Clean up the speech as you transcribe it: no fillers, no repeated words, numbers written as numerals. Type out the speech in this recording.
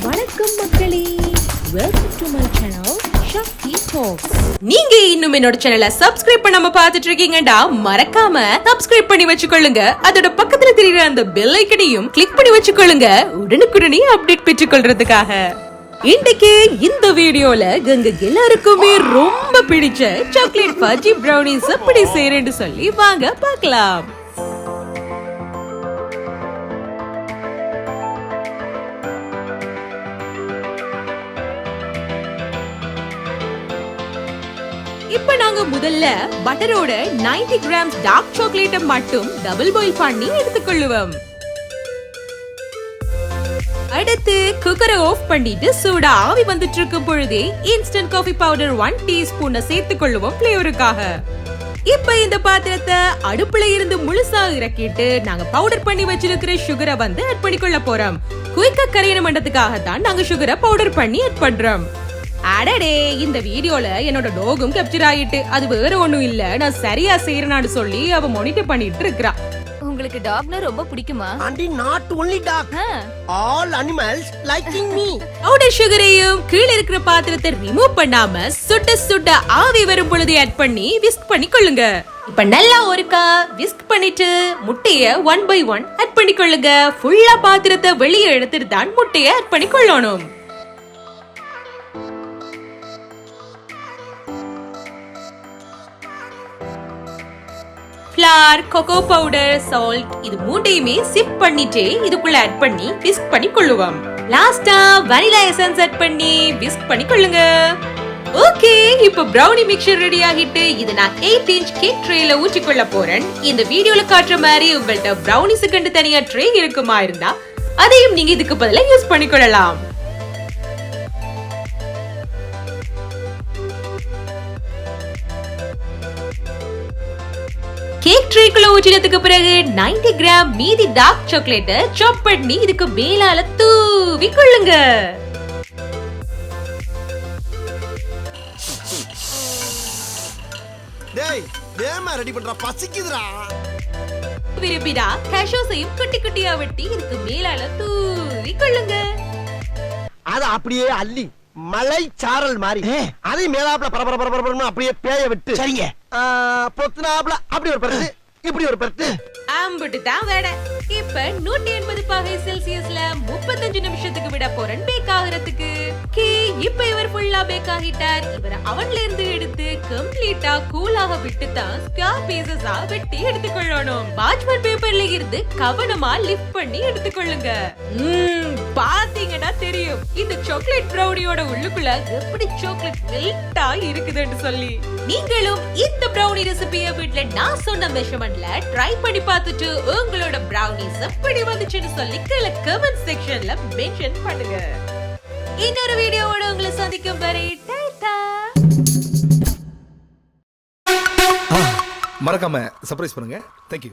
வணக்கம் மக்களே, welcome to my channel Shaky Talks. நீங்க இன்னும் என்னோட சேனலை சப்ஸ்கிரைப் பண்ணாம பாத்துட்டு இருக்கீங்கடா, மறக்காம சப்ஸ்கிரைப் பண்ணி வச்சுக்கொள்ளுங்க. அதோட பக்கத்துல தெரியுற அந்த பெல் ஐக்கனையும் கிளிக் பண்ணி வச்சுக்கொள்ளுங்க, உடனுக்குடனே அப்டேட் பெற்றுக்கொள்றதுக்காக. இன்னைக்கு இந்த வீடியோல கங்க எல்லாருக்குமே ரொம்ப பிடிச்ச சாக்லேட் ஃபஜ்ஜி பிரவுனிஸ் எப்படி செய்யறேன்னு சொல்லி வாங்க பார்க்கலாம். இப்ப நாங்க முதல்ல பட்டரோட 90 கிராம்ஸ் டார்க் சாக்லேட்டை மட்டும் டபுள் பாயில் பண்ணி எடுத்துக்கொள்ளுவோம். அடுத்து குக்கரை ஆஃப் பண்ணிட்டு சூடா ஆவி வந்துட்டு இருக்கும் பொழுதே இன்ஸ்டன்ட் காஃபி பவுடர் 1 டீஸ்பூன் சேர்த்துக் கொள்ளுவோம் ஃபிளேவருக்காக. இப்ப இந்த பாத்திரத்தை அடுப்புல இருந்து முழுசா இறக்கிட்டு நாங்க பவுடர் பண்ணி வச்சிருக்கிற சுகரை வந்து ஆட் பண்ணிக்கொள்ள போறோம். குயிக்கா கரையண மண்டத்துக்காக தான் நாங்க சுகரை பவுடர் பண்ணி ஆட் பண்றோம். அடடே, இந்த வீடியோல என்னோட டோகும் கேப்சர் ஆயிட்டு. அது வேற ஒண்ணும் இல்ல, நான் சரியா செய்யறேன்னு சொல்லி அவ மானிட்டர் பண்ணிட்டு இருக்கா. உங்களுக்கு டாக்னா ரொம்ப பிடிக்குமா? Aunty, not only dog. All animals liking me. Powder சுகரையும் கீழ இருக்கிற பாத்திரத்தை ரிமூவ் பண்ணாம சுட்ட சுட்ட ஆவி வரும் பொழுது ஆட் பண்ணி விஸ்க் பண்ணி கொள்ளுங்க. இப்ப நல்லா ஒருக்கா விஸ்க் பண்ணிட்டு முட்டைய 1 by 1 ஆட் பண்ணி கொள்ளுங்க. ஃபுல்லா பாத்திரத்தை வெளியே எடுத்துட்டு தான் முட்டைய ஆட் பண்ணி கொள்ளணும். ஃப்ளார், கோகோ பவுடர், சால்ட் இது மூணையுமே சிப் பண்ணிட்டே இதுக்குள்ள ஆட் பண்ணி விஸ்க் பண்ணி கொள்ளுவோம். லாஸ்டா வனிலா எசன்ஸ் ஆட் பண்ணி விஸ்க் பண்ணி கொள்ளுங்க. ஓகே, இப்போ பிரவுனி மிக்சர் ரெடி ஆகிட்டு இத நான் 8 இன்ச் கேக் ட்ரேல ஊற்றி கொள்ள போறேன். இந்த வீடியோல காட்டுற மாதிரி உங்கள்ட்ட பிரவுனிஸ்க்கு தனியா ட்ரே இருக்குமா இருந்தா அதையும் நீங்க இதுக்கு பதிலா யூஸ் பண்ணிக்கொள்ளலாம். கேக் ட்ரேக்குள்ள ஊற்றினதுக்கு பிறகு 90 கிராம் மீதி டார்க் சாக்லேட்டை சாப் பண்ணி இதுக்கு மேலால தூவி கொள்ளுங்க. டேய், வேமா ரெடி பண்றா, பசிக்குதுடா. விரும்பினா கேஷ்யூஸையும் குட்டி குட்டியா வெட்டி இதுக்கு மேலால தூவி கொள்ளுங்க. அத அப்படியே அள்ளி மலை சாரல் மாதிரி அதை மேலாப்ல பரபரன்னு அப்படியே பேய விட்டு சரிங்க பொத்துனாப்ல அப்படி ஒரு பருத்து இப்படி ஒரு பருத்து ஆம்பிட்டு தான் வேட. இப்ப 180 பாகை செல்சியஸ்ல 35 நிமிஷத்துக்கு விட போறேன் பேக் ஆகிறதுக்கு. இப்ப இவர் ஃபுல்லா பேக் ஆகிட்டார். இவர் அவன்ல இருந்து எடுத்து கம்ப்ளீட்டா கூலாக விட்டு தான் ஸ்கொயர் பீசஸா வெட்டி எடுத்துக்கொள்ளணும். பார்ச்மெண்ட் பேப்பர்ல இருந்து கவனமா லிஃப்ட் பண்ணி எடுத்துக்கொள்ளுங்க. பாத்தீங்கன்னா தெரியும் இந்த சாக்லேட் பிரவுனியோட உள்ளுக்குள்ள எப்படி சாக்லேட் மெல்ட்டா இருக்குதுன்னு சொல்லி. நீங்களும் இந்த பிரவுனி ரெசிபியை வீட்ல நான் சொன்ன மெஷர்மெண்ட்ல ட்ரை பண்ணி பார்த்துட்டு உங்களோட பிரவுனிஸ் எப்படி வந்துச்சுன்னு சொல்லி கீழே கமெண்ட் செக்ஷன்ல மென்ஷன் பண்ணுங்க. இன்னொரு வீடியோவோட உங்களை சந்திக்கும் வரை டாடா. மறக்காம சர்ப்ரைஸ் பண்ணுங்க. Thank you.